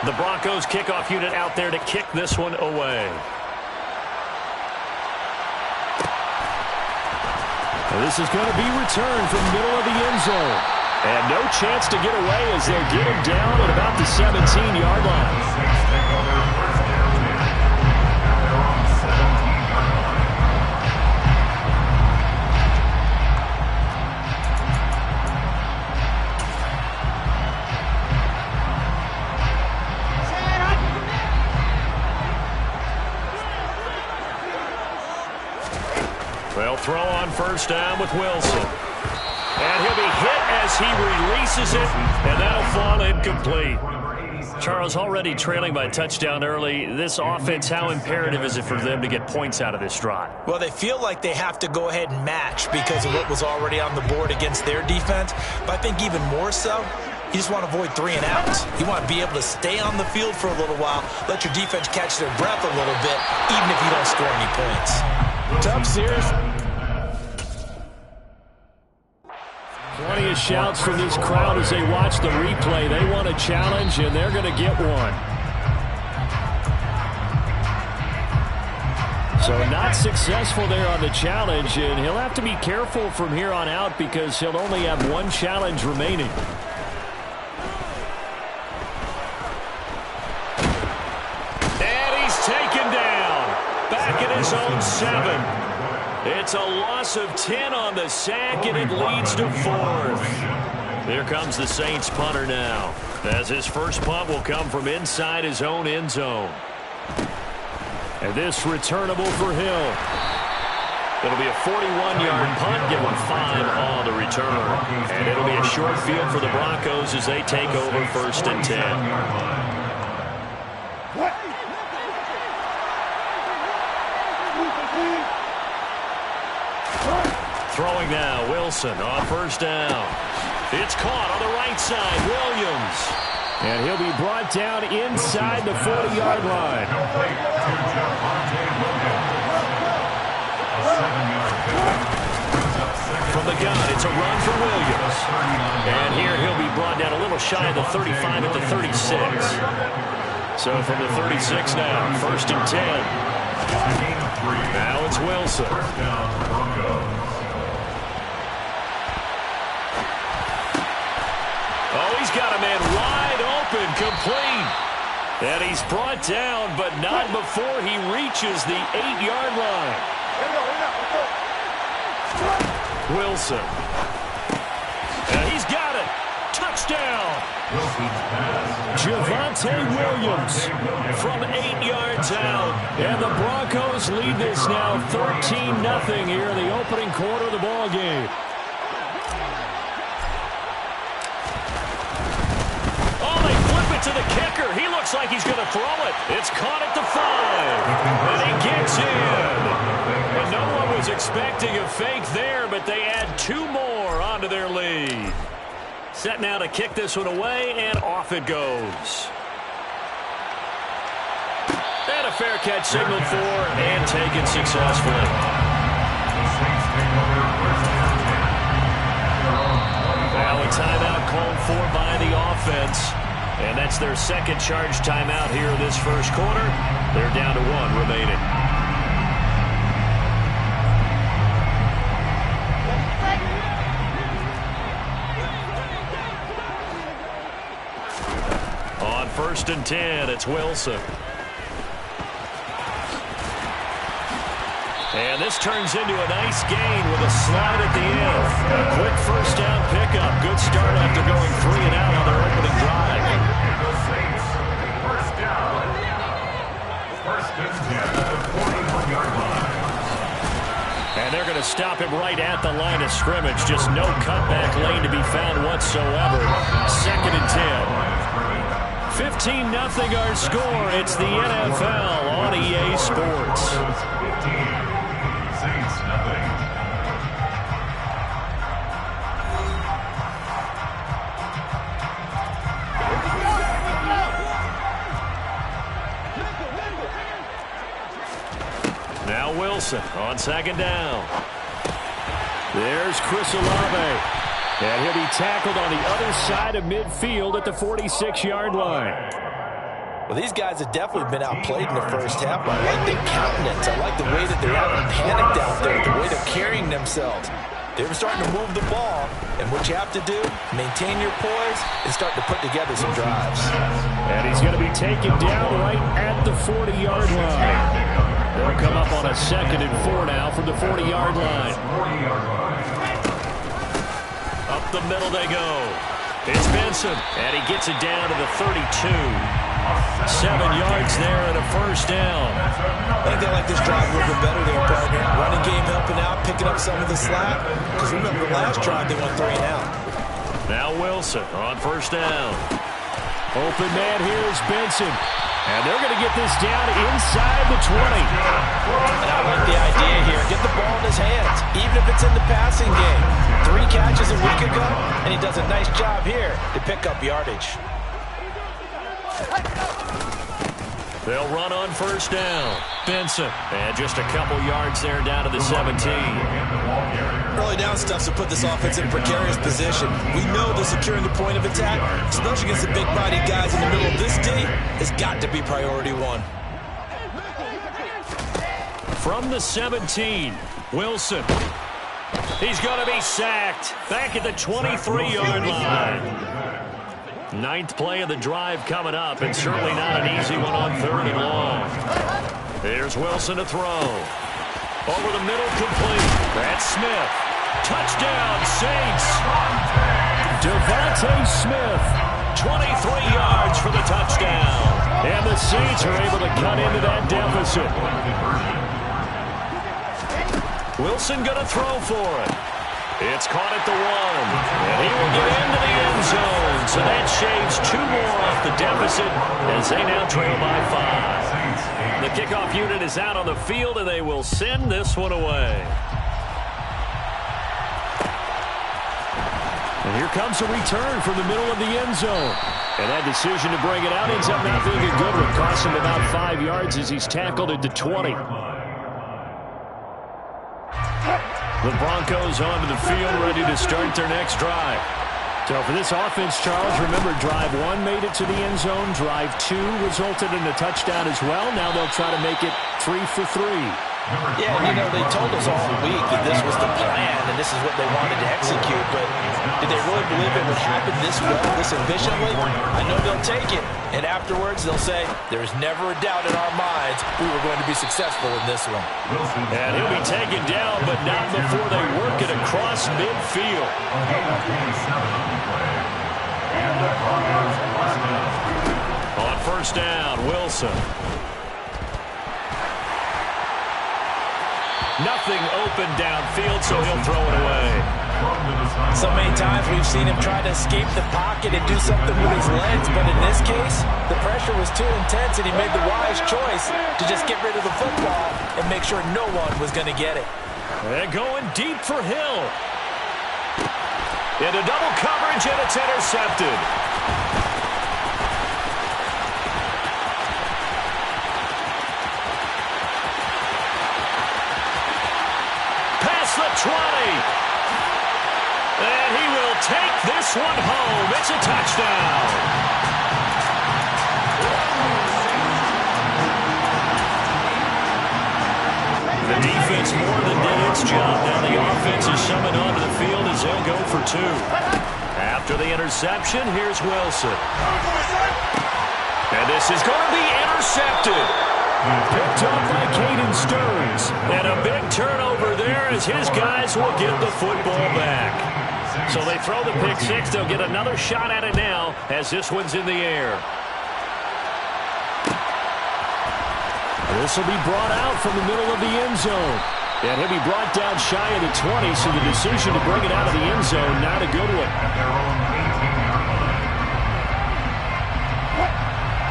The Broncos kickoff unit out there to kick this one away. And this is going to be returned from middle of the end zone. And no chance to get away as they'll get him down at about the 17-yard line. They'll throw on first down with Wilson. And he'll be hit as he releases it, and that'll fall incomplete. Charles, already trailing by a touchdown early. This offense, how imperative is it for them to get points out of this drive? Well, they feel like they have to go ahead and match because of what was already on the board against their defense. But I think even more so, you just want to avoid 3 and outs. You want to be able to stay on the field for a little while, let your defense catch their breath a little bit, even if you don't score any points. Tough series. Plenty of shouts from this crowd as they watch the replay. They want a challenge, and they're going to get one. So not successful there on the challenge, and he'll have to be careful from here on out because he'll only have one challenge remaining. And he's taken down. Back at his own 7. It's a loss of 10 on the sack, and it leads to 4th. Here comes the Saints punter now, as his first punt will come from inside his own end zone. And this returnable for Hill. It'll be a 41-yard punt, give him 5 on the return. And it'll be a short field for the Broncos as they take over first and 10. Throwing now, Wilson on first down. It's caught on the right side, Williams. And he'll be brought down inside the 40-yard line. From the gun, it's a run for Williams. And here he'll be brought down a little shy of the 35 at the 36. So from the 36 now, first and 10. Now it's Wilson. Oh, he's got a man wide open, complete. And he's brought down, but not before he reaches the 8-yard line. Wilson. And he's got it. Touchdown. Javonte Williams from 8 yards out. And the Broncos lead this now 13-0 here in the opening quarter of the ball game. To the kicker. He looks like he's going to throw it. It's caught at the 5. And he gets in. And no one was expecting a fake there, but they add 2 more onto their lead. Set now to kick this one away, and off it goes. And a fair catch signaled for and taken successfully. Now a timeout called for by the offense. And that's their second charge timeout here in this first quarter. They're down to 1 remaining. On first and 10, it's Wilson. And this turns into a nice gain with a slide at the end. A quick first down pickup. Good start after going 3 and out on their opening drive. First down. First and 10 at the 41-yard line. And they're going to stop him right at the line of scrimmage. Just no cutback lane to be found whatsoever. Second and 10. 15-0 our score. It's the NFL on EA Sports. 15. Saints nothing. Now Wilson on second down. There's Chris Olave. And he'll be tackled on the other side of midfield at the 46-yard line. Well, these guys have definitely been outplayed in the first half. I like their countenance. I like the way that they're having panicked out there, the way they're carrying themselves. They were starting to move the ball, and what you have to do, maintain your poise and start to put together some drives. And he's going to be taken down right at the 40-yard line. They'll come up on a 2nd and 4 now from the 40-yard line. Up the middle they go. It's Benson, and he gets it down to the 32. 7 yards there and a first down. I think they like this drive a little bit better there, partner. Running game helping out, picking up some of the slack. Because remember, the last drive they went 3 and out. Now Wilson on first down. Open man here is Benson. And they're going to get this down inside the 20. And I like the idea here. Get the ball in his hands, even if it's in the passing game. 3 catches a week ago, and he does a nice job here to pick up yardage. They'll run on first down. Benson. And just a couple yards there down to the 17. Early down stuff to put this offense in a precarious position. We know that securing the point of attack, especially against the big-body guys in the middle of this D, has got to be priority 1. From the 17, Wilson. He's going to be sacked back at the 23-yard line. 9th play of the drive coming up, and certainly not an easy one on 3rd and long. Here's Wilson to throw. Over the middle, complete. That's Smith. Touchdown, Saints. Devontae Smith. 23 yards for the touchdown. And the Saints are able to cut into that deficit. Wilson going to throw for it. It's caught at the 1. And he will get into the end zone. So that shaves 2 more off the deficit as they now trail by 5. The kickoff unit is out on the field, and they will send this one away. And here comes a return from the middle of the end zone. And that decision to bring it out ends up not being a good one. Costs him about 5 yards as he's tackled at the 20. The Broncos onto the field, ready to start their next drive. So for this offense, Charles, remember, drive 1 made it to the end zone. Drive 2 resulted in a touchdown as well. Now they'll try to make it 3 for 3. Yeah, you know, they told us all week that this was the plan and this is what they wanted to execute, but did they really believe it would happen this well, this efficiently? I know they'll take it, and afterwards they'll say, there's never a doubt in our minds we were going to be successful in this one. And he'll be taken down, but not before they work it across midfield. On first down, Wilson. Nothing open downfield, so he'll throw it away. So many times we've seen him try to escape the pocket and do something with his legs, but in this case, the pressure was too intense and he made the wise choice to just get rid of the football and make sure no one was going to get it. And going deep for Hill. Into double coverage, and it's intercepted. The 20. And he will take this one home. It's a touchdown. The defense more than did its job. Now the offense is summoned onto the field as they'll go for 2. After the interception, here's Wilson. And this is going to be intercepted. Picked up by Caden Stearns. And a big turnover there as his guys will get the football back. So they throw the pick 6. They'll get another shot at it now as this one's in the air. This will be brought out from the middle of the end zone. And he'll be brought down shy of the 20, so the decision to bring it out of the end zone, not a good one.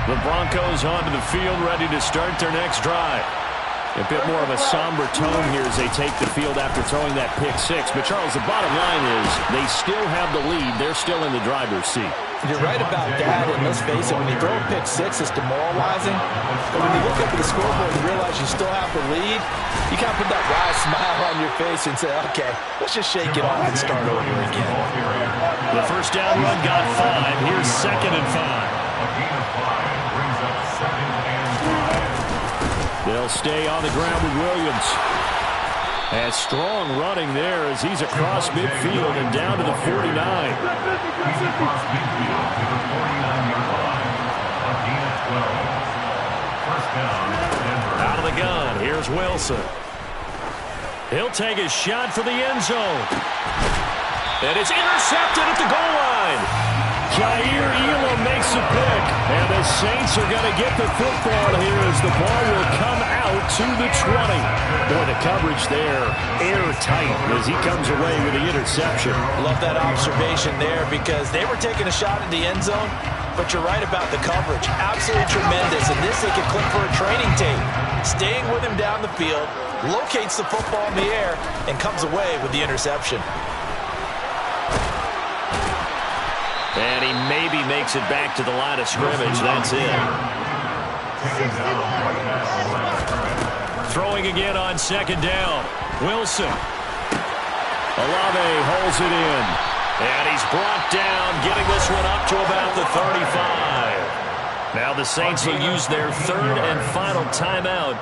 The Broncos onto the field, ready to start their next drive. A bit more of a somber tone here as they take the field after throwing that pick 6. But, Charles, the bottom line is they still have the lead. They're still in the driver's seat. You're right about that, and let's face it, when you throw a pick 6, it's demoralizing. But when you look up at the scoreboard and realize you still have the lead, you kind of put that wry smile on your face and say, okay, let's just shake it off and start over again. The first down run got 5. Here's 2nd and 5. A gain of 5 brings up They'll stay on the ground with Williams. And strong running there as he's across midfield and down to the 49. He's across midfield to the 49-yard line. A gain of 12. First down, Denver. Out of the gun, here's Wilson. He'll take a shot for the end zone. And it's intercepted at the goal line. Jair Elam makes a pick. And the Saints are going to get the football here as the ball will come out to the 20. Boy, the coverage there, airtight as he comes away with the interception. Love that observation there because they were taking a shot at the end zone, but you're right about the coverage. Absolutely tremendous. And this they could clip for a training tape. Staying with him down the field, locates the football in the air, and comes away with the interception. And he maybe makes it back to the line of scrimmage. That's it. Throwing again on second down. Wilson. Olave holds it in. And he's brought down, getting this one up to about the 35. Now the Saints will use their third and final timeout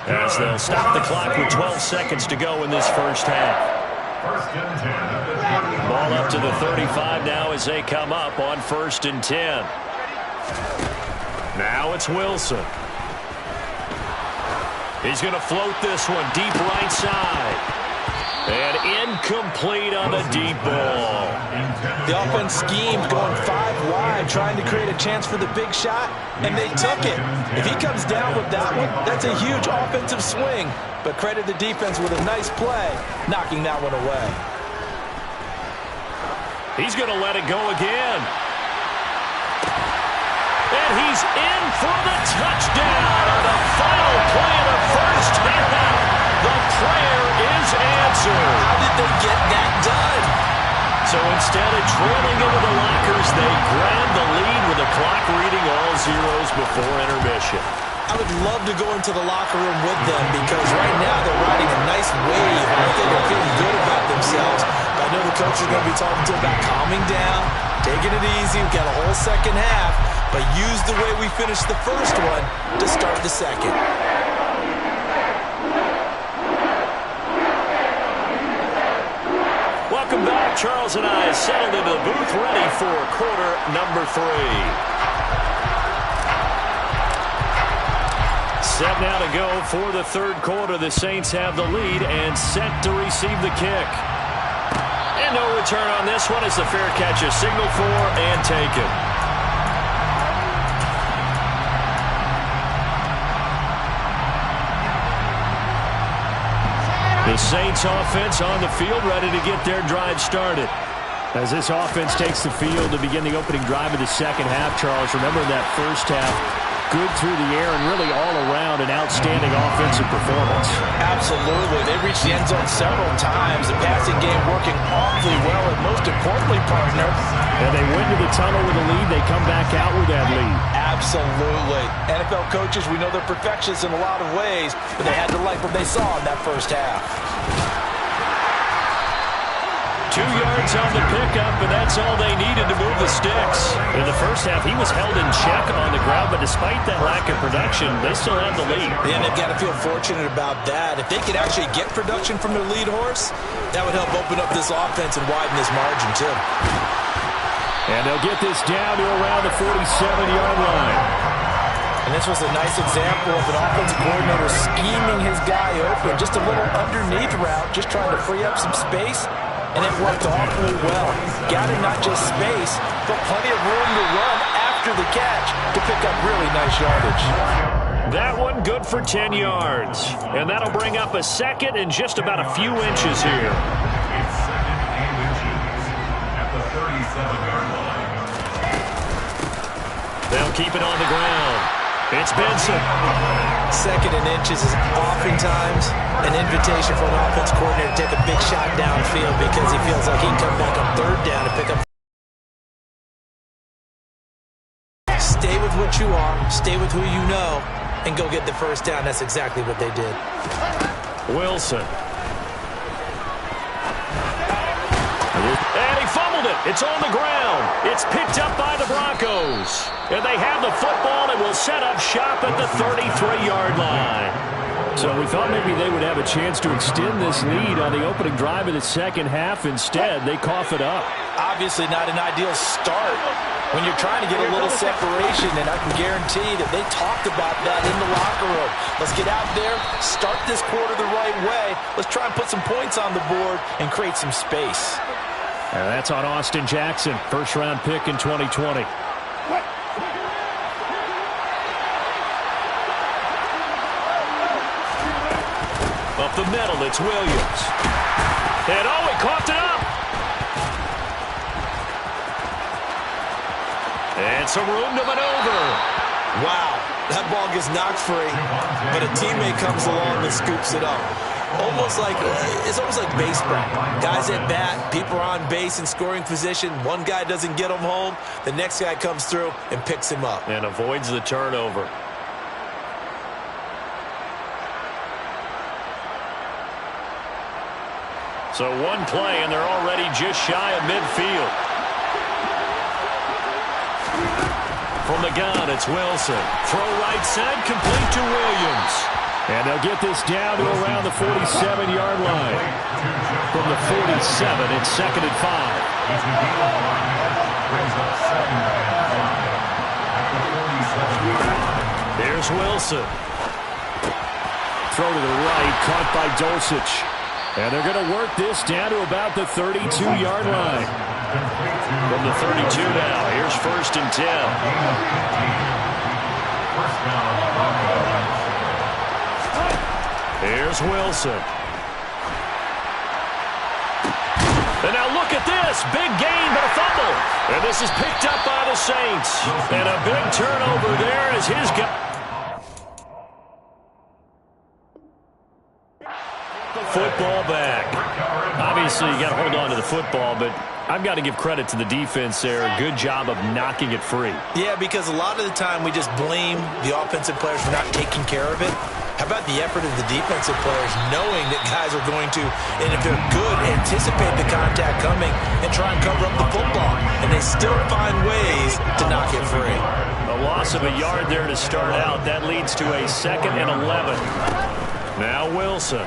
as they'll stop the clock with 12 seconds to go in this first half. Ball up to the 35 now as they come up on 1st and 10. Now it's Wilson. He's going to float this one deep right side. And incomplete on the deep ball. The offense schemed going 5 wide, trying to create a chance for the big shot, and they took it. If he comes down with that one, that's a huge offensive swing. But credit the defense with a nice play, knocking that one away. He's going to let it go again. And he's in for the touchdown on the final play of the first half. The prayer is answered. How did they get that done? So instead of trailing into the lockers, they grab the lead with the clock reading all zeros before intermission. I would love to go into the locker room with them because right now they're riding a nice wave. I think they're feeling good about themselves. But I know the coach is going to be talking to them about calming down, taking it easy. We've got a whole second half, but use the way we finished the first one to start the second. Welcome back. Charles and I settled into the booth ready for quarter number 3. Set now to go for the third quarter. The Saints have the lead and set to receive the kick. And no return on this one as the fair catch is signaled for and taken. The Saints offense on the field ready to get their drive started. As this offense takes the field to begin the opening drive of the second half, Charles, remember that first half, good through the air and really all around an outstanding offensive performance. Absolutely. They reached the end zone several times. The passing game working awfully well, and most importantly, partner. And they went to the tunnel with a lead. They come back out with that lead. Absolutely. NFL coaches, we know they're perfectionists in a lot of ways, but they had to like what they saw in that first half. 2 yards on the pickup, and that's all they needed to move the sticks. In the first half, he was held in check on the ground, but despite that lack of production, they still have the lead. And they've got to feel fortunate about that. If they could actually get production from their lead horse, that would help open up this offense and widen this margin, too. And they'll get this down to around the 47-yard line. And this was a nice example of an offensive coordinator scheming his guy open. Just a little underneath route, just trying to free up some space. And it worked awfully well. Got him not just space, but plenty of room to run after the catch to pick up really nice yardage. That one good for 10 yards. And that'll bring up a second and just about a few inches here. It's second and inches at the 37-yard line. They'll keep it on the ground. It's Benson. Second and inches is oftentimes an invitation for an offense coordinator to take a big shot downfield because he feels like he can come back on third down and pick up. Stay with what you are, stay with who you know, and go get the first down. That's exactly what they did. Wilson. And he fumbled it. It's on the ground. It's picked up by the Broncos. And they have the football and will set up shop at the 33-yard line. So we thought maybe they would have a chance to extend this lead on the opening drive of the second half. Instead, they cough it up. Obviously not an ideal start when you're trying to get a little separation, and I can guarantee that they talked about that in the locker room. Let's get out there, start this quarter the right way. Let's try and put some points on the board and create some space. And that's on Austin Jackson, first-round pick in 2020. Up the middle, it's Williams. And he coughed it up. And some room to maneuver. Wow, that ball gets knocked free, but a teammate comes along and scoops it up. It's almost like baseball. Guys at bat, people are on base in scoring position. One guy doesn't get him home. The next guy comes through and picks him up. And avoids the turnover. So one play, and they're already just shy of midfield. From the gun, it's Wilson. Throw right side, complete to Williams. And they'll get this down to around the 47-yard line. From the 47, it's 2nd and 5. Here's Wilson. Throw to the right, caught by Dulcich. And they're going to work this down to about the 32-yard line. From the 32 now, here's 1st and 10. Here's Wilson. And now look at this. Big gain, but a fumble. And this is picked up by the Saints. And a big turnover there as his guy. Football back. Obviously, you got to hold on to the football, but I've got to give credit to the defense there. A good job of knocking it free. Yeah, because a lot of the time we just blame the offensive players for not taking care of it. How about the effort of the defensive players knowing that guys are going to, and if they're good, anticipate the contact coming and try and cover up the football. And they still find ways to knock it free. A loss of a yard there to start out. That leads to a 2nd and 11. Now Wilson.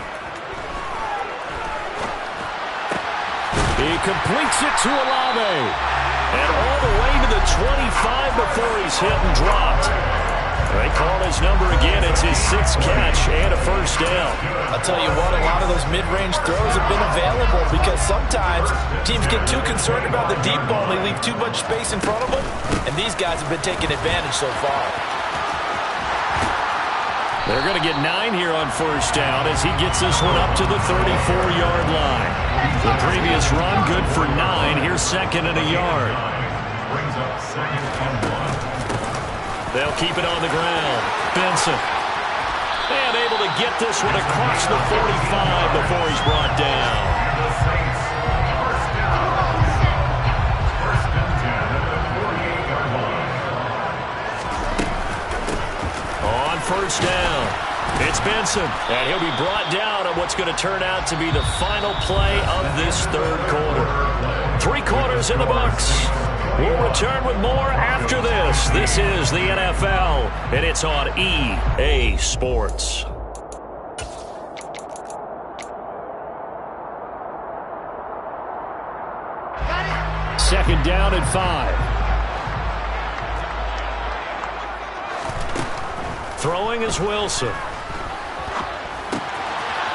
He completes it to Olave. And all the way to the 25 before he's hit and dropped. They call his number again. It's his 6th catch and a 1st down. I'll tell you what, a lot of those mid-range throws have been available because sometimes teams get too concerned about the deep ball and they leave too much space in front of them. And these guys have been taking advantage so far. They're going to get 9 here on 1st down as he gets this one up to the 34-yard line. The previous run good for 9. Here's 2nd and a yard. Brings up 2nd and 1. They'll keep it on the ground. Benson. And able to get this one across the 45 before he's brought down. The Saints, 1st down. 1st and 10 at the 48-yard line. On 1st down, it's Benson. And he'll be brought down on what's going to turn out to be the final play of this 3rd quarter. 3 quarters in the books. We'll return with more after this. This is the NFL, and it's on EA Sports. Second down and 5. Throwing is Wilson.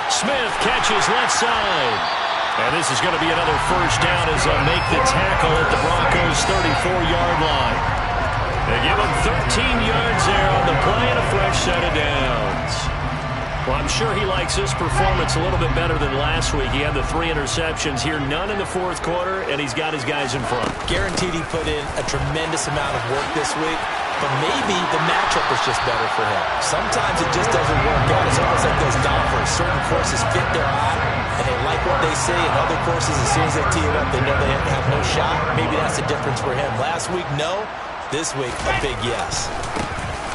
Smith catches left side. And this is going to be another 1st down as they'll make the tackle at the Broncos' 34-yard line. They give him 13 yards there on the play and a fresh set of downs. Well, I'm sure he likes this performance a little bit better than last week. He had the 3 interceptions here, none in the 4th quarter, and he's got his guys in front. Guaranteed he put in a tremendous amount of work this week, but maybe the matchup was just better for him. Sometimes it just doesn't work out. It's almost like those golfers. Certain courses fit their eye, and they like what they see, and other courses, as soon as they tee it up, they know they have no shot. Maybe that's the difference for him. Last week, no. This week, a big yes.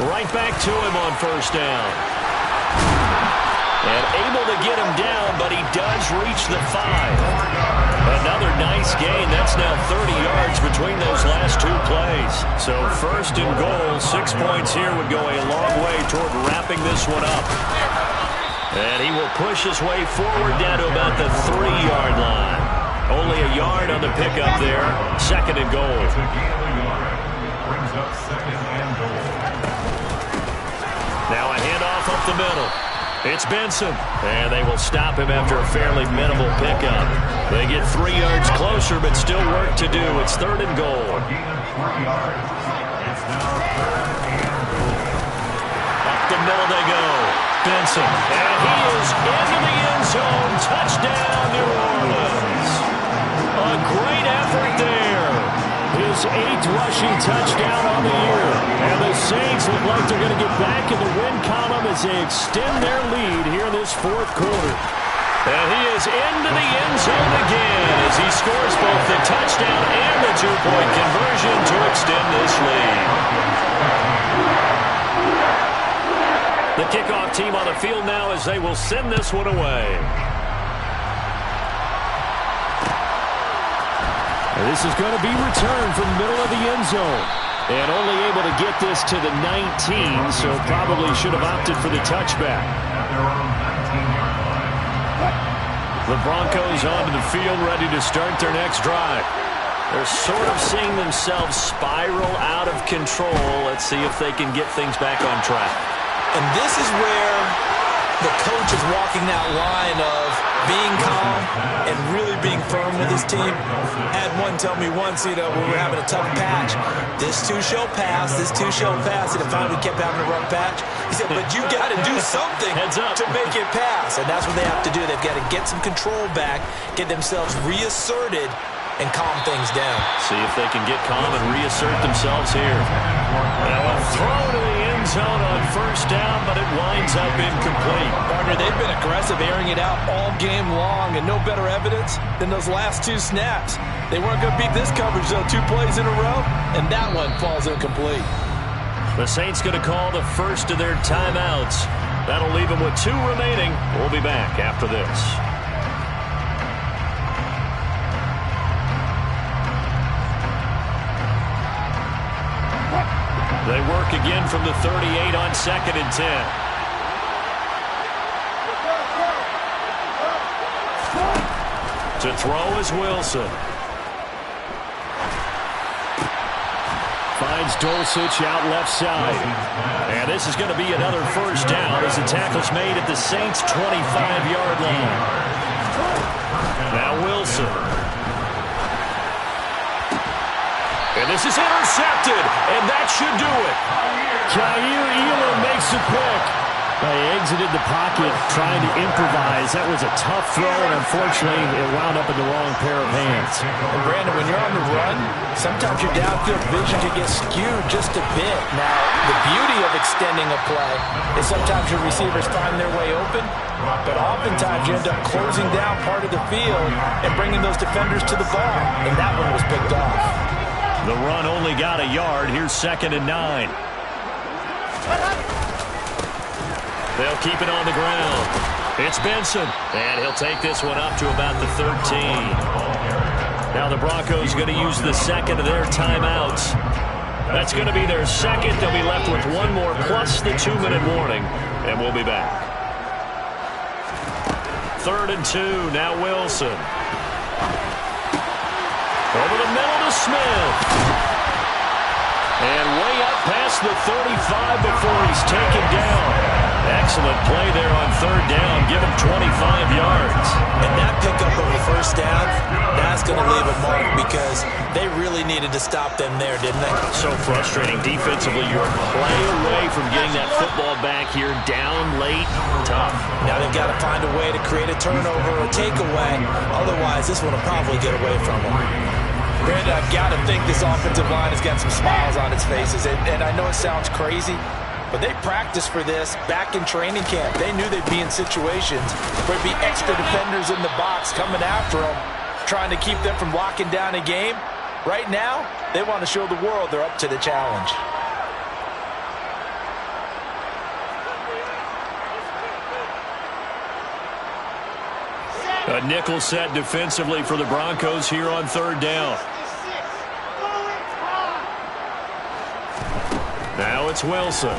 Right back to him on 1st down. And able to get him down, but he does reach the 5. A Another nice gain. That's now 30 yards between those last two plays. So first and goal, 6 points here would go a long way toward wrapping this one up. And he will push his way forward down to about the 3-yard line. Only a yard on the pickup there. Second and goal. Brings up second and goal. Now a handoff up the middle. It's Benson. And they will stop him after a fairly minimal pickup. They get 3 yards closer, but still work to do. It's third and goal. Gain of 3 yards. It's now third and goal. Up the middle they go. Benson. And he is into the end zone. Touchdown, New Orleans. A great effort there. His 8th rushing touchdown on the year. And the Saints look like they're going to get back in the win column as they extend their lead here in this fourth quarter. And he is into the end zone again as he scores both the touchdown and the 2-point conversion to extend this lead. The kickoff team on the field now as they will send this one away. This is going to be returned from the middle of the end zone. And only able to get this to the 19, so probably should have opted for the touchback. The Broncos onto the field, ready to start their next drive. They're sort of seeing themselves spiral out of control. Let's see if they can get things back on track. And this is where the coach is walking that line of being calm and really being firm with his team. Had one tell me once, when we were having a tough patch, this too shall pass, this too shall pass. And finally we kept having a rough patch. He said, but you got to do something to make it pass. And that's what they have to do. They've got to get some control back, get themselves reasserted, and calm things down. See if they can get calm and reassert themselves here. Now a throw to the end zone on first down, but it winds up incomplete. Partner, they've been aggressive, airing it out all game long, and no better evidence than those last 2 snaps. They weren't going to beat this coverage, though, 2 plays in a row, and that one falls incomplete. The Saints going to call the first of their timeouts. That'll leave them with 2 remaining. We'll be back after this. They work again from the 38 on 2nd and 10. To throw is Wilson. Finds Dulcich out left side. And this is going to be another first down as the tackle's made at the Saints' 25-yard line. Now Wilson. And this is intercepted, and that should do it. Jair Elam makes a pick. They exited the pocket trying to improvise. That was a tough throw, and unfortunately, it wound up in the wrong pair of hands. And Brandon, when you're on the run, sometimes your downfield vision can get skewed just a bit. Now, the beauty of extending a play is sometimes your receivers find their way open, but oftentimes you end up closing down part of the field and bringing those defenders to the ball, and that one was picked off. The run only got a yard. Here's 2nd and 9. They'll keep it on the ground. It's Benson. And he'll take this one up to about the 13. Now the Broncos are going to use the second of their timeouts. That's going to be their second. They'll be left with 1 more plus the 2-minute warning. And we'll be back. 3rd and 2. Now Wilson. Over the middle to Smith. And way up past the 35 before he's taken down. Excellent play there on 3rd down. Give him 25 yards. And that pickup of a first down, that's going to leave a mark because they really needed to stop them there, didn't they? So frustrating defensively. You're a play away from getting that football back here down late. Tough. Now they've got to find a way to create a turnover or takeaway. Otherwise, this one will probably get away from them. Brandon, I've got to think this offensive line has got some smiles on its faces. And I know it sounds crazy, but they practiced for this back in training camp. They knew they'd be in situations where there'd be extra defenders in the box coming after them, trying to keep them from locking down a game. Right now, they want to show the world they're up to the challenge. A nickel set defensively for the Broncos here on third down. Now it's Wilson.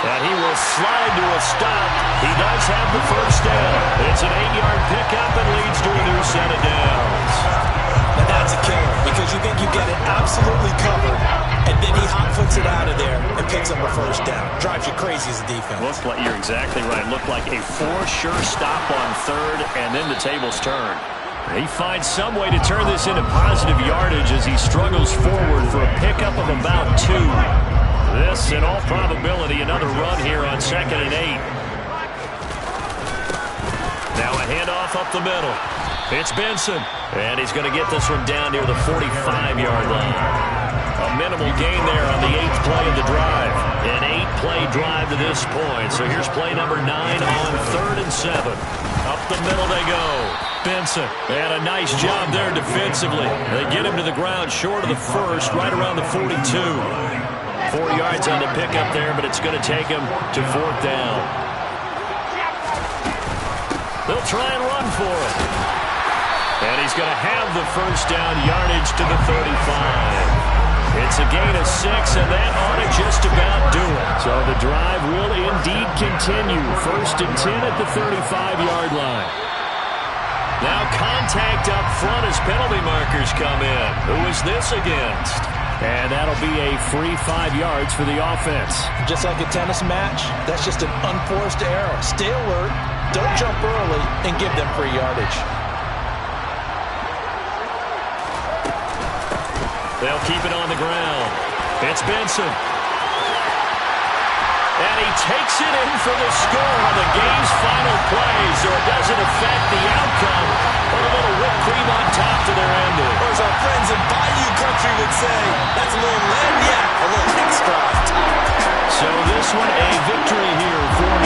And he will slide to a stop. He does have the first down. It's an 8-yard pickup and leads to a new set of downs. And that's a killer because you think you get it absolutely covered, and then he hot-foots it out of there and picks up a first down. Drives you crazy as a defense. Looked like, you're exactly right. Looked like a for-sure stop on third, and then the tables turn. He finds some way to turn this into positive yardage as he struggles forward for a pickup of about 2. This, in all probability, another run here on 2nd and 8. Now a handoff up the middle. It's Benson. And he's going to get this one down near the 45-yard line. A minimal gain there on the 8th play of the drive. An 8-play drive to this point. So here's play number 9 on 3rd and 7. Up the middle they go. Benson. And a nice job there defensively. They get him to the ground short of the first, right around the 42. 4 yards on the pickup there, but it's going to take him to 4th down. They'll try and run for it. And he's going to have the first down yardage to the 35. It's a gain of 6, and that ought to just about do it. So the drive will indeed continue. 1st and 10 at the 35-yard line. Now contact up front as penalty markers come in. Who is this against? And that'll be a free 5 yards for the offense. Just like a tennis match, that's just an unforced error. Stay alert, don't jump early, and give them free yardage. They'll keep it on the ground. It's Benson. And he takes it in for the score on the game's final play, so it doesn't affect the outcome. Or a little whipped cream on top to their ending. Or as our friends in Bayou Country would say, that's a little lagniappe, a little extra on top. So this one a victory here for